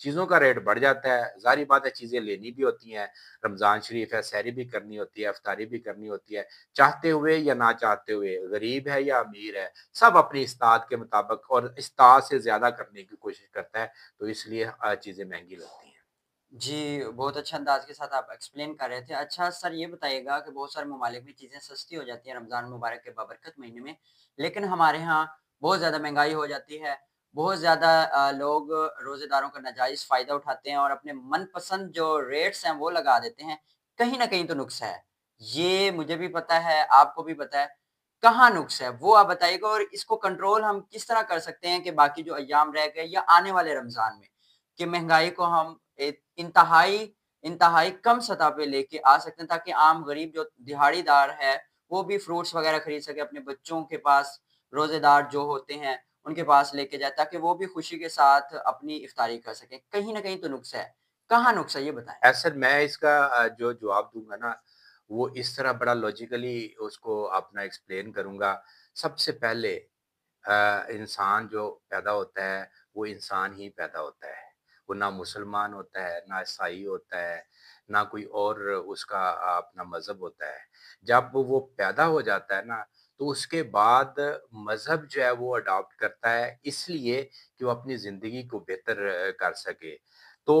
چیزوں کا ریٹ بڑھ جاتا ہے، ظاہری بات ہے چیزیں لینی بھی ہوتی ہیں، رمضان شریف ہے، سحری بھی کرنی ہوتی ہے، افطاری بھی کرنی ہوتی ہے، چاہتے ہوئے یا نہ چاہتے ہوئے، غریب ہے یا امیر ہے، سب اپنی استطاعت کے مطابق اور استطاعت سے زیادہ کرنے کی کوشش کرتا ہے، تو اس لیے چیزیں مہنگی لگتی ہیں۔ جی، بہت اچھا انداز کے ساتھ آپ ایکسپلین کر رہے تھے۔ اچھا سر یہ بتائیے گا کہ بہت سارے ممالک میں چیزیں سستی ہو جاتی ہیں رمضان مبارک کے بابرکت مہینے میں، لیکن ہمارے ہاں بہت زیادہ مہنگائی ہو جاتی ہے۔ بہت زیادہ لوگ روزے داروں کا ناجائز فائدہ اٹھاتے ہیں اور اپنے من پسند جو ریٹس ہیں وہ لگا دیتے ہیں۔ کہیں نہ کہیں تو نقص ہے۔ یہ مجھے بھی پتہ ہے، آپ کو بھی پتہ ہے۔ کہاں نقص ہے وہ آپ بتائیے گا، اور اس کو کنٹرول ہم کس طرح کر سکتے ہیں کہ باقی جو ایام رہ گئے یا آنے والے رمضان میں، کہ مہنگائی کو ہم ایک انتہائی کم سطح پہ لے کے آ سکتے ہیں، تاکہ عام غریب جو دہاڑی دار ہے وہ بھی فروٹس وغیرہ خرید سکے، اپنے بچوں کے پاس روزے دار جو ہوتے ہیں ان کے پاس لے کے جائے، تاکہ وہ بھی خوشی کے ساتھ اپنی افطاری کر سکیں۔ کہیں نہ کہیں تو نقص ہے۔ کہاں نقص ہے یہ بتائیں؟ ایسا میں اس کا جو جواب دوں گا نا، وہ اس طرح بڑا لاجیکلی اس کو اپنا ایکسپلین کروں گا۔ سب سے پہلے انسان جو پیدا ہوتا ہے وہ انسان ہی پیدا ہوتا ہے، وہ نہ مسلمان ہوتا ہے، نہ عیسائی ہوتا ہے، نہ کوئی اور اس کا اپنا مذہب ہوتا ہے۔ جب وہ پیدا ہو جاتا ہے نا، تو اس کے بعد مذہب جو ہے وہ اڈاپٹ کرتا ہے، اس لیے کہ وہ اپنی زندگی کو بہتر کر سکے۔ تو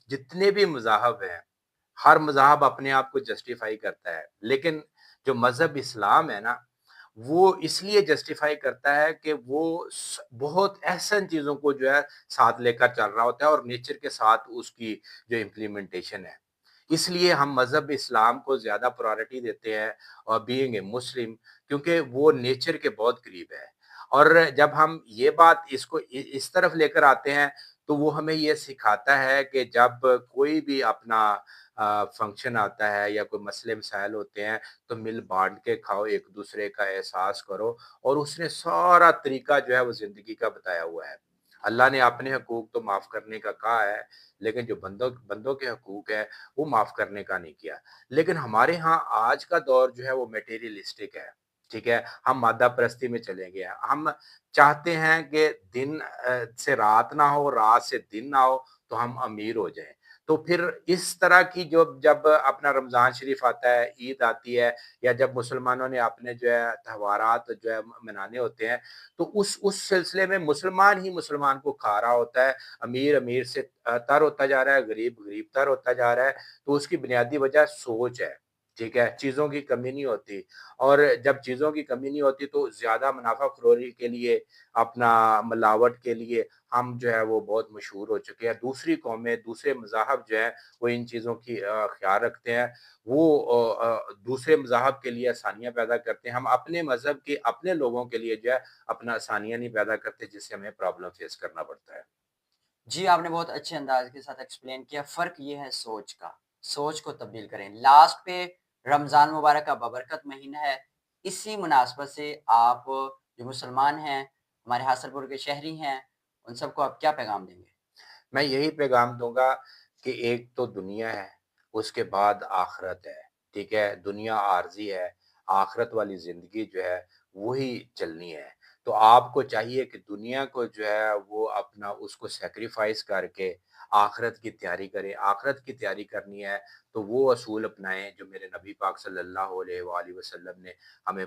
جتنے بھی مذاہب ہیں، ہر مذہب اپنے آپ کو جسٹیفائی کرتا ہے، لیکن جو مذہب اسلام ہے نا، وہ اس لیے جسٹیفائی کرتا ہے کہ وہ بہت احسن چیزوں کو جو ہے ساتھ لے کر چل رہا ہوتا ہے، اور نیچر کے ساتھ اس کی جو امپلیمنٹیشن ہے، اس لیے ہم مذہب اسلام کو زیادہ پرائورٹی دیتے ہیں، اور بینگ اے مسلم، کیونکہ وہ نیچر کے بہت قریب ہے۔ اور جب ہم یہ بات اس کو اس طرف لے کر آتے ہیں، تو وہ ہمیں یہ سکھاتا ہے کہ جب کوئی بھی اپنا فنکشن آتا ہے یا کوئی مسئلے مسائل ہوتے ہیں، تو مل بانٹ کے کھاؤ، ایک دوسرے کا احساس کرو، اور اس نے سارا طریقہ جو ہے وہ زندگی کا بتایا ہوا ہے۔ اللہ نے اپنے حقوق تو معاف کرنے کا کہا ہے، لیکن جو بندوں کے حقوق ہے وہ معاف کرنے کا نہیں کیا۔ لیکن ہمارے ہاں آج کا دور جو ہے وہ میٹیریلسٹک ہے، ٹھیک ہے، ہم مادہ پرستی میں چلے گئے ہیں۔ ہم چاہتے ہیں کہ دن سے رات نہ ہو، رات سے دن نہ ہو، تو ہم امیر ہو جائیں۔ تو پھر اس طرح کی جب اپنا رمضان شریف آتا ہے، عید آتی ہے، یا جب مسلمانوں نے اپنے جو ہے تہوارات جو ہے منانے ہوتے ہیں، تو اس سلسلے میں مسلمان ہی مسلمان کو کھا رہا ہوتا ہے، امیر امیر سے تر ہوتا جا رہا ہے، غریب غریب تر ہوتا جا رہا ہے۔ تو اس کی بنیادی وجہ سوچ ہے، ٹھیک ہے، چیزوں کی کمی نہیں ہوتی۔ اور جب چیزوں کی کمی نہیں ہوتی تو زیادہ منافع خوری کے لیے، اپنا ملاوٹ کے لیے ہم جو ہے وہ بہت مشہور ہو چکے ہیں۔ دوسری قومیں، دوسرے مذاہب جو ہیں وہ ان چیزوں کی خیال رکھتے ہیں، وہ دوسرے مذاہب کے لیے آسانیاں پیدا کرتے ہیں۔ ہم اپنے مذہب کے اپنے لوگوں کے لیے جو ہے اپنا آسانیاں نہیں پیدا کرتے، جس سے ہمیں پرابلم فیس کرنا پڑتا ہے۔ جی، آپ نے بہت اچھے انداز کے ساتھ ایکسپلین کیا۔ فرق یہ ہے سوچ کا، سوچ کو تبدیل کریں۔ لاسٹ پہ رمضان مبارک کا بابرکت مہینہ ہے، اسی مناسبت سے آپ جو مسلمان ہیں، ہمارے حاصل پور کے شہری ہیں، ان سب کو آپ کیا پیغام دیں گے؟ میں یہی پیغام دوں گا کہ ایک تو دنیا ہے، اس کے بعد آخرت ہے، ٹھیک ہے، دنیا عارضی ہے، آخرت والی زندگی جو ہے وہی چلنی ہے۔ تو آپ کو چاہیے کہ دنیا کو جو ہے وہ اپنا اس کو سیکریفائس کر کے آخرت کی تیاری کرے۔ آخرت کی تیاری کرنی ہے تو وہ اصول اپنائیں جو میرے نبی پاک صلی اللہ علیہ وآلہ وسلم نے ہمیں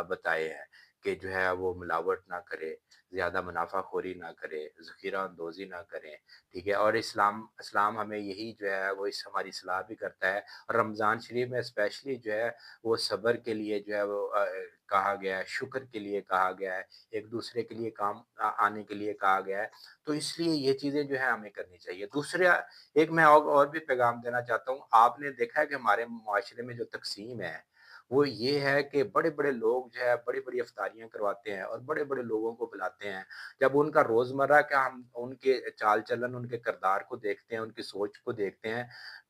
بتائے ہیں، کہ جو ہے وہ ملاوٹ نہ کرے، زیادہ منافع خوری نہ کرے، ذخیرہ اندوزی نہ کریں، ٹھیک ہے۔ اور اسلام ہمیں یہی جو ہے وہ ہماری اصلاح بھی کرتا ہے، اور رمضان شریف میں اسپیشلی جو ہے وہ صبر کے لیے جو ہے وہ کہا گیا ہے، شکر کے لیے کہا گیا ہے، ایک دوسرے کے لیے کام آنے کے لیے کہا گیا ہے۔ تو اس لیے یہ چیزیں جو ہے ہمیں کرنی چاہیے۔ دوسرا ایک میں اور بھی پیغام دینا چاہتا ہوں۔ آپ نے دیکھا ہے کہ ہمارے معاشرے میں جو تقسیم ہے وہ یہ ہے کہ بڑے بڑے لوگ جو ہے بڑی بڑی افطاریاں کرواتے ہیں اور بڑے بڑے لوگوں کو بلاتے ہیں۔ جب ان کا روزمرہ کا ہم ان کے چال چلن، ان کے کردار کو دیکھتے ہیں، ان کی سوچ کو دیکھتے ہیں،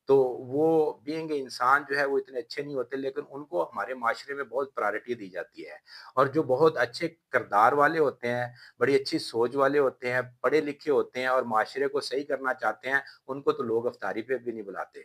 تو وہ بینگ انسان جو ہے وہ اتنے اچھے نہیں ہوتے، لیکن ان کو ہمارے معاشرے میں بہت پرائرٹی دی جاتی ہے۔ اور جو بہت اچھے کردار والے ہوتے ہیں، بڑی اچھی سوچ والے ہوتے ہیں، پڑھے لکھے ہوتے ہیں اور معاشرے کو صحیح کرنا چاہتے ہیں، ان کو تو لوگ افطاری پہ بھی نہیں بلاتے۔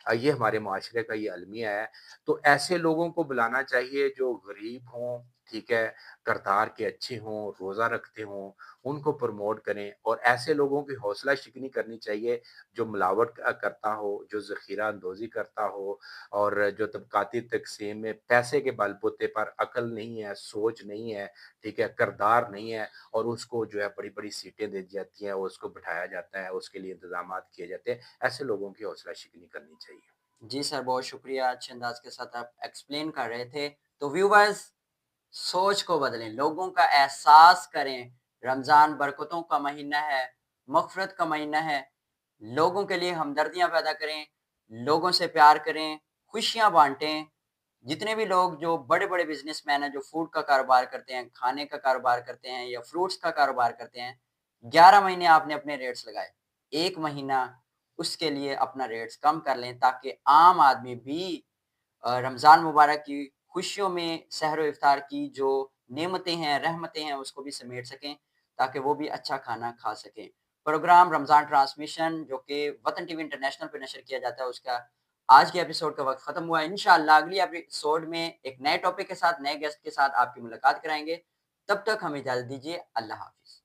یہ ہمارے معاشرے کا یہ المیہ ہے۔ تو ایسے لوگوں کو بلانا چاہیے جو غریب ہوں، ٹھیک ہے، کردار کے اچھے ہوں، روزہ رکھتے ہوں، ان کو پروموٹ کریں اور ایسے لوگوں کی حوصلہ شکنی کرنی چاہیے جو ملاوٹ کرتا ہو، جو ذخیرہ اندوزی کرتا ہو اور جو طبقاتی تقسیم میں پیسے کے بل بوتے پر عقل نہیں ہے، سوچ نہیں ہے، ٹھیک ہے، کردار نہیں ہے اور اس کو جو ہے بڑی بڑی سیٹیں دی جاتی ہیں اور اس کو بٹھایا جاتا ہے، اس کے لیے انتظامات کیے جاتے ہیں، ایسے لوگوں کی حوصلہ شکنی کرنی چاہیے۔ جی سر، بہت شکریہ، اچھے انداز کے ساتھ آپ ایکسپلین کر رہے تھے۔ تو ویورز، سوچ کو بدلیں، لوگوں کا احساس کریں۔ رمضان برکتوں کا مہینہ ہے، مغفرت کا مہینہ ہے، لوگوں کے لیے ہمدردیاں پیدا کریں، لوگوں سے پیار کریں، خوشیاں بانٹیں۔ جتنے بھی لوگ جو بڑے بڑے بزنس مین ہیں، جو فوڈ کا کاروبار کرتے ہیں، کھانے کا کاروبار کرتے ہیں یا فروٹس کا کاروبار کرتے ہیں، 11 مہینے آپ نے اپنے ریٹس لگائے، ایک مہینہ اس کے لیے اپنا ریٹس کم کر لیں تاکہ عام آدمی بھی رمضان مبارک کی خوشیوں میں سحر و افطار کی جو نعمتیں ہیں، رحمتیں ہیں، اس کو بھی سمیٹ سکیں تاکہ وہ بھی اچھا کھانا کھا سکیں۔ پروگرام رمضان ٹرانسمیشن جو کہ وطن ٹی وی انٹرنیشنل پہ نشر کیا جاتا ہے، اس کا آج کے ایپیسوڈ کا وقت ختم ہوا ہے۔ انشاءاللہ اگلی ایپیسوڈ میں ایک نئے ٹاپک کے ساتھ، نئے گیسٹ کے ساتھ آپ کی ملاقات کرائیں گے۔ تب تک ہمیں اجازت دیجیے، اللہ حافظ۔